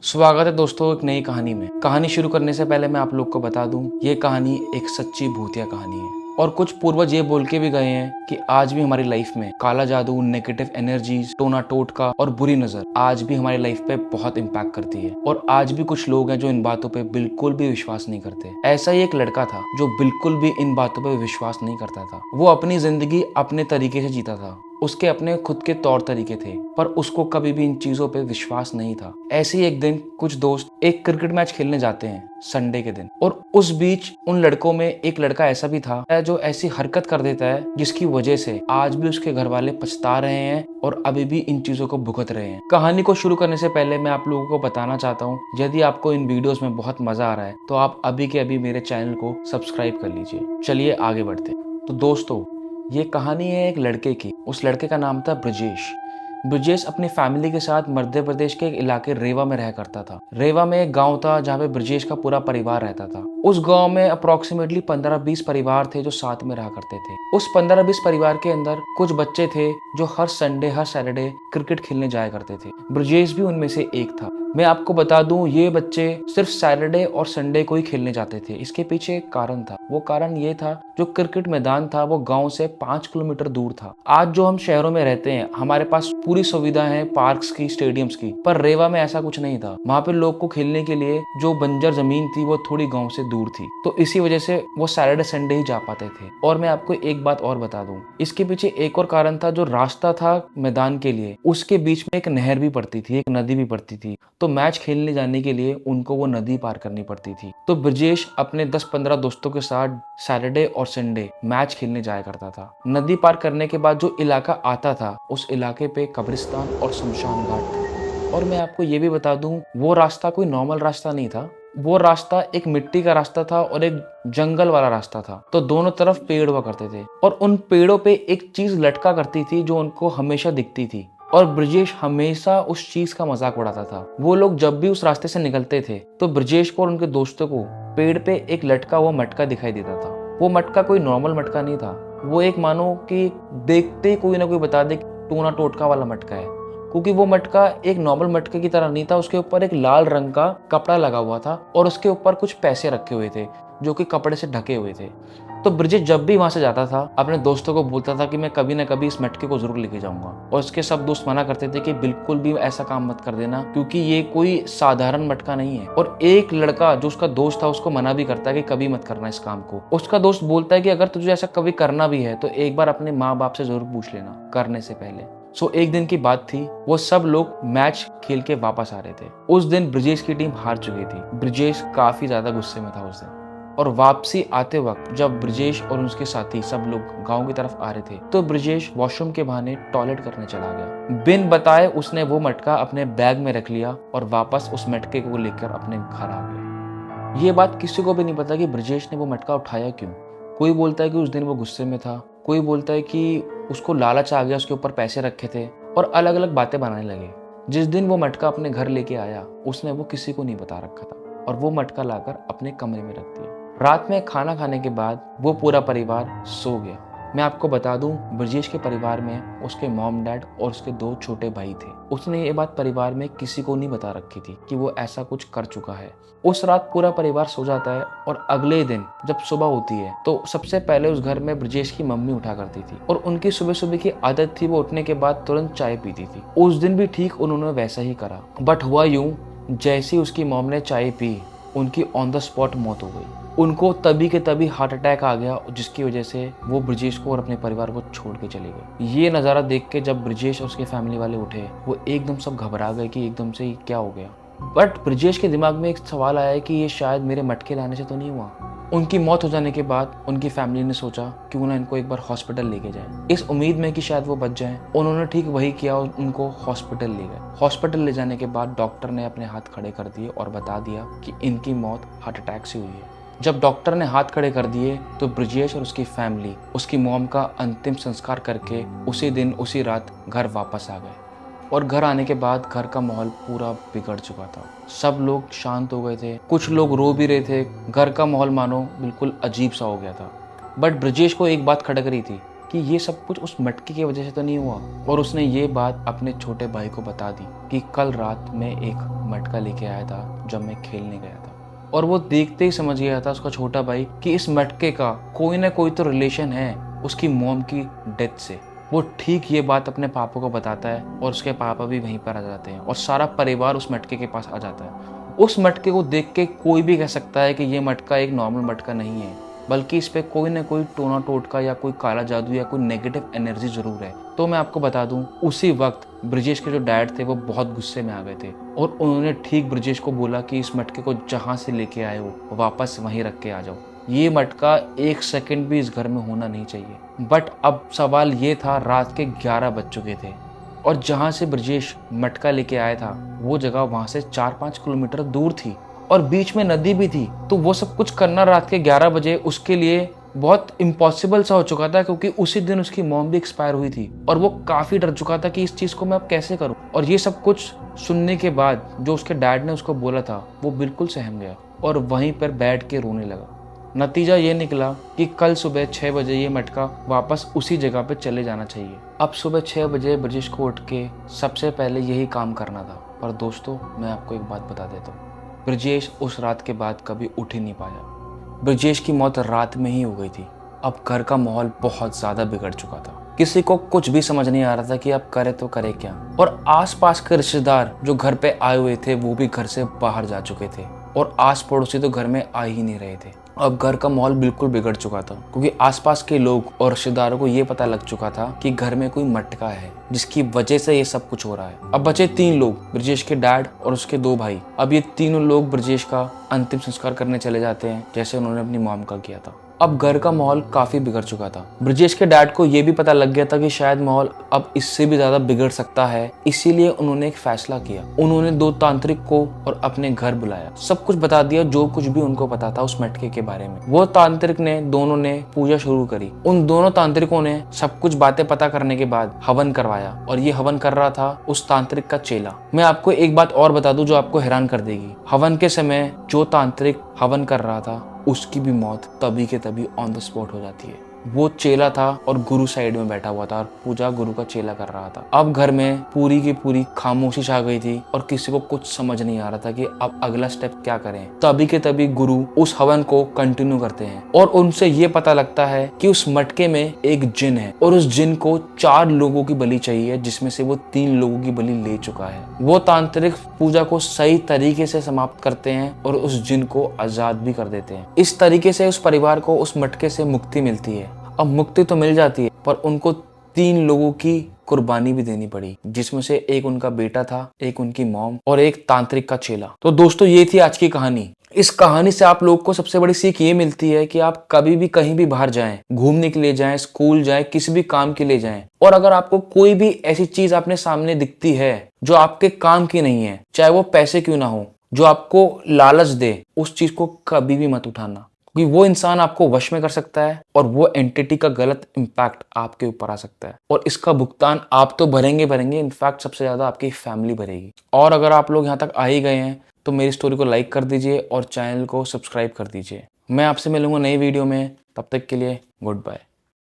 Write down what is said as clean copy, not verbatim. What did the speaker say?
स्वागत है दोस्तों एक नई कहानी में। कहानी शुरू करने से पहले मैं आप लोग को बता दूं, ये कहानी एक सच्ची भूतिया कहानी है। और कुछ पूर्वज ये बोल के भी गए हैं कि आज भी हमारी लाइफ में काला जादू, नेगेटिव एनर्जीज, टोना टोटका और बुरी नजर आज भी हमारी लाइफ पे बहुत इम्पैक्ट करती है। और आज भी कुछ लोग हैं जो इन बातों पे बिल्कुल भी विश्वास नहीं करते। ऐसा ही एक लड़का था जो बिल्कुल भी इन बातों पे विश्वास नहीं करता था। वो अपनी जिंदगी अपने तरीके से जीता था। उसके अपने खुद के तौर तरीके थे, पर उसको कभी भी इन चीजों पे विश्वास नहीं था। ऐसे ही एक दिन कुछ दोस्त एक क्रिकेट मैच खेलने जाते हैं संडे के दिन, और उस बीच उन लड़कों में एक लड़का ऐसा भी था जो ऐसी हरकत कर देता है जिसकी वजह से आज भी उसके घर वाले पछता रहे हैं और अभी भी इन चीजों को भुगत रहे हैं। कहानी को शुरू करने से पहले मैं आप लोगों को बताना चाहता हूँ, यदि आपको इन वीडियोस में बहुत मजा आ रहा है तो आप अभी के अभी मेरे चैनल को सब्सक्राइब कर लीजिए। चलिए आगे बढ़ते हैं। तो दोस्तों, ये कहानी है एक लड़के की। उस लड़के का नाम था ब्रजेश। ब्रजेश अपनी फैमिली के साथ मध्य प्रदेश के एक इलाके रेवा में रह करता था। रेवा में एक गांव था जहाँ पे ब्रजेश का पूरा परिवार रहता था। उस गांव में अप्रोक्सीमेटली 15-20 परिवार थे जो साथ में रहा करते थे। उस 15-20 परिवार के अंदर कुछ बच्चे थे जो हर संडे हर सैटरडे क्रिकेट खेलने जाया करते थे। ब्रजेश भी उनमें से एक था। मैं आपको बता दूं, ये बच्चे सिर्फ सैटरडे और संडे को ही खेलने जाते थे। इसके पीछे एक कारण था। वो कारण ये था, जो क्रिकेट मैदान था वो गांव से 5 किलोमीटर दूर था। आज जो हम शहरों में रहते हैं, हमारे पास पूरी सुविधा है पार्क्स की, स्टेडियम्स की, पर रेवा में ऐसा कुछ नहीं था। वहाँ पे लोग को खेलने के लिए जो बंजर जमीन थी वो थोड़ी गाँव से दूर थी, तो इसी वजह से वो सैटरडे संडे ही जा पाते थे। और मैं आपको एक बात और बता दूं, इसके पीछे एक और कारण था। जो रास्ता था मैदान के लिए, उसके बीच में एक नहर भी पड़ती थी, एक नदी भी पड़ती थी, तो मैच खेलने जाने के लिए उनको वो नदी पार करनी पड़ती थी। तो ब्रजेश अपने 10-15 दोस्तों के साथ सैटरडे और संडे मैच खेलने जाया करता था। नदी पार करने के बाद जो इलाका आता था, उस इलाके पे कब्रिस्तान और शमशान घाट था। और मैं आपको ये भी बता दूं, वो रास्ता कोई नॉर्मल रास्ता नहीं था। वो रास्ता एक मिट्टी का रास्ता था और एक जंगल वाला रास्ता था। तो दोनों तरफ पेड़ हुआ करते थे, और उन पेड़ों पे एक चीज लटका करती थी जो उनको हमेशा दिखती थी। और ब्रजेश हमेशा उस चीज का मजाक उड़ाता था। वो लोग जब भी उस रास्ते से निकलते थे तो ब्रजेश को और उनके दोस्तों को पेड़ पे एक लटका हुआ मटका दिखाई देता था। वो मटका कोई नॉर्मल मटका नहीं था। वो एक मानो कि देखते ही कोई ना कोई बता दे कि टूना टोटका वाला मटका है, क्योंकि वो मटका एक नॉर्मल मटके की तरह नहीं था। उसके ऊपर एक लाल रंग का कपड़ा लगा हुआ था और उसके ऊपर कुछ पैसे रखे हुए थे जो कि कपड़े से ढके हुए थे। तो ब्रजेश जब भी वहां से जाता था, अपने दोस्तों को बोलता था कि मैं कभी ना कभी इस मटके को जरूर लेके जाऊंगा। और उसके सब दोस्त मना करते थे कि बिल्कुल भी ऐसा काम मत कर देना, क्योंकि ये कोई साधारण मटका नहीं है। और एक लड़का जो उसका दोस्त था उसको मना भी करता है कि कभी मत करना इस काम को। उसका दोस्त बोलता है कि अगर तुझे ऐसा कभी करना भी है तो एक बार अपने माँ बाप से जरूर पूछ लेना करने से पहले। एक दिन की बात थी, वो सब लोग मैच खेल के वापस आ रहे थे। उस दिन ब्रजेश की टीम हार चुकी थी। ब्रजेश काफी ज्यादा गुस्से में था उस दिन। और वापसी आते वक्त जब ब्रजेश और उसके साथी सब लोग गांव की तरफ आ रहे थे, तो ब्रजेश वॉशरूम के बहाने टॉयलेट करने चला गया। बिन बताए उसने वो मटका अपने बैग में रख लिया और वापस उस मटके को लेकर अपने घर आ गया। ये बात किसी को भी नहीं पता कि ब्रजेश ने वो मटका उठाया क्यों। कोई बोलता है कि उस दिन वो गुस्से में था, कोई बोलता है कि उसको लालच आ गया, उसके ऊपर पैसे रखे थे, और अलग अलग बातें बनाने लगे। जिस दिन वो मटका अपने घर लेके आया, उसने वो किसी को नहीं बता रखा था और वो मटका लाकर अपने कमरे में रख दिया। रात में खाना खाने के बाद वो पूरा परिवार सो गया। मैं आपको बता दूं, ब्रजेश के परिवार में उसके मॉम डैड और उसके 2 छोटे भाई थे। उसने ये बात परिवार में किसी को नहीं बता रखी थी कि वो ऐसा कुछ कर चुका है। उस रात पूरा परिवार सो जाता है और अगले दिन जब सुबह होती है तो सबसे पहले उस घर में ब्रजेश की मम्मी उठा करती थी, और उनकी सुबह सुबह की आदत थी वो उठने के बाद तुरंत चाय पीती थी। उस दिन भी ठीक उन्होंने वैसा ही करा, बट हुआ यूं, जैसे ही उसकी मॉम ने चाय पी, उनकी ऑन द स्पॉट मौत हो गई। उनको तभी के तभी हार्ट अटैक आ गया, जिसकी वजह से वो ब्रजेश को और अपने परिवार को छोड़ के चले गए। ये नज़ारा देख के जब ब्रजेश और उसके फैमिली वाले उठे, वो एकदम सब घबरा गए कि एकदम से क्या हो गया। बट ब्रजेश के दिमाग में एक सवाल आया कि ये शायद मेरे मटके लाने से तो नहीं हुआ। उनकी मौत हो जाने के बाद उनकी फैमिली ने सोचा क्यों ना इनको एक बार हॉस्पिटल लेके जाए, इस उम्मीद में कि शायद वो बच जाएं। उन्होंने ठीक वही किया, उनको हॉस्पिटल ले गए। हॉस्पिटल ले जाने के बाद डॉक्टर ने अपने हाथ खड़े कर दिए और बता दिया कि इनकी मौत हार्ट अटैक से हुई है। जब डॉक्टर ने हाथ खड़े कर दिए तो ब्रजेश और उसकी फैमिली उसकी मॉम का अंतिम संस्कार करके उसी दिन उसी रात घर वापस आ गए। और घर आने के बाद घर का माहौल पूरा बिगड़ चुका था। सब लोग शांत हो गए थे, कुछ लोग रो भी रहे थे। घर का माहौल मानो बिल्कुल अजीब सा हो गया था। बट ब्रजेश को एक बात खटक रही थी कि ये सब कुछ उस मटके की वजह से तो नहीं हुआ। और उसने ये बात अपने छोटे भाई को बता दी कि कल रात में एक मटका लेके आया था जब मैं खेलने गया था। और वो देखते ही समझ गया था उसका छोटा भाई कि इस मटके का कोई ना कोई तो रिलेशन है उसकी मॉम की डेथ से। वो ठीक ये बात अपने पापा को बताता है और उसके पापा भी वहीं पर आ जाते हैं और सारा परिवार उस मटके के पास आ जाता है। उस मटके को देख के कोई भी कह सकता है कि ये मटका एक नॉर्मल मटका नहीं है, बल्कि इस पे कोई ना कोई टोना टोटका या कोई काला जादू या कोई नेगेटिव एनर्जी जरूर है। तो मैं आपको बता दूं, उसी वक्त ब्रजेश के जो डैड थे वो बहुत गुस्से में आ गए थे और उन्होंने ठीक ब्रजेश को बोला कि इस मटके को जहाँ से लेके आए हो वापस वहीं रख के आ जाओ। ये मटका एक सेकंड भी इस घर में होना नहीं चाहिए। बट अब सवाल ये था, रात के 11 बज चुके थे और जहाँ से ब्रजेश मटका लेके आया था वो जगह वहाँ से 4-5 किलोमीटर दूर थी और बीच में नदी भी थी। तो वो सब कुछ करना रात के 11 बजे उसके लिए बहुत इम्पॉसिबल सा हो चुका था, क्योंकि उसी दिन उसकी मॉम भी एक्सपायर हुई थी और वो काफ़ी डर चुका था कि इस चीज़ को मैं अब कैसे करूं। और ये सब कुछ सुनने के बाद जो उसके डैड ने उसको बोला था वो बिल्कुल सहम गया और वहीं पर बैठ के रोने लगा। नतीजा ये निकला कि कल सुबह 6 बजे ये मटका वापस उसी जगह पे चले जाना चाहिए। अब सुबह 6 बजे ब्रजेश को उठ के सबसे पहले यही काम करना था। पर दोस्तों, मैं आपको एक बात बता देता हूँ, ब्रजेश उस रात के बाद कभी उठ ही नहीं पाया। ब्रजेश की मौत रात में ही हो गई थी। अब घर का माहौल बहुत ज़्यादा बिगड़ चुका था। किसी को कुछ भी समझ नहीं आ रहा था कि अब करे तो करे क्या। और आसपास के रिश्तेदार जो घर पे आए हुए थे वो भी घर से बाहर जा चुके थे और आस पड़ोसी तो घर में आ ही नहीं रहे थे। अब घर का माहौल बिल्कुल बिगड़ चुका था, क्योंकि आसपास के लोग और रिश्तेदारों को ये पता लग चुका था कि घर में कोई मटका है जिसकी वजह से ये सब कुछ हो रहा है। अब बचे 3 लोग, ब्रजेश के डैड और उसके 2 भाई। अब ये तीनों लोग ब्रजेश का अंतिम संस्कार करने चले जाते हैं जैसे उन्होंने अपनी मॉम का किया था। अब घर का माहौल काफी बिगड़ चुका था। ब्रजेश के डैड को ये भी पता लग गया था कि शायद माहौल अब इससे भी ज्यादा बिगड़ सकता है, इसीलिए उन्होंने एक फैसला किया। उन्होंने 2 तांत्रिक को और अपने घर बुलाया, सब कुछ बता दिया जो कुछ भी उनको पता था उस मटके के बारे में। वो तांत्रिक ने दोनों ने पूजा शुरू करी। उन दोनों तांत्रिकों ने सब कुछ बातें पता करने के बाद हवन करवाया और ये हवन कर रहा था उस तांत्रिक का चेला। मैं आपको एक बात और बता दूं जो आपको हैरान कर देगी। हवन के समय जो तांत्रिक हवन कर रहा था उसकी भी मौत तभी के तभी ऑन द स्पॉट हो जाती है। वो चेला था और गुरु साइड में बैठा हुआ था और पूजा गुरु का चेला कर रहा था। अब घर में पूरी की पूरी खामोशी छा गई थी और किसी को कुछ समझ नहीं आ रहा था कि अब अगला स्टेप क्या करें। तभी के तभी गुरु उस हवन को कंटिन्यू करते हैं और उनसे ये पता लगता है कि उस मटके में एक जिन है और उस जिन को 4 लोगों की बलि चाहिए, जिसमें से वो 3 लोगों की बलि ले चुका है। वो तांत्रिक पूजा को सही तरीके से समाप्त करते हैं और उस जिन को आजाद भी कर देते हैं। इस तरीके से उस परिवार को उस मटके से मुक्ति मिलती है। अब मुक्ति तो मिल जाती है पर उनको 3 लोगों की कुर्बानी भी देनी पड़ी, जिसमें से एक उनका बेटा था, एक उनकी मॉम और एक तांत्रिक का चेला। तो दोस्तों, ये थी आज की कहानी। इस कहानी से आप लोग को सबसे बड़ी सीख ये मिलती है कि आप कभी भी कहीं भी बाहर जाएं, घूमने के लिए जाएं, स्कूल जाएं, किसी भी काम के लिए जाएं, और अगर आपको कोई भी ऐसी चीज अपने सामने दिखती है जो आपके काम की नहीं है, चाहे वो पैसे क्यों ना हो, जो आपको लालच दे, उस चीज को कभी भी मत उठाना, क्योंकि वो इंसान आपको वश में कर सकता है और वो एंटिटी का गलत इम्पैक्ट आपके ऊपर आ सकता है और इसका भुगतान आप तो भरेंगे, इनफैक्ट सबसे ज्यादा आपकी फैमिली भरेगी। और अगर आप लोग यहाँ तक आ ही गए हैं तो मेरी स्टोरी को लाइक कर दीजिए और चैनल को सब्सक्राइब कर दीजिए। मैं आपसे मिलूंगा नई वीडियो में, तब तक के लिए गुड बाय।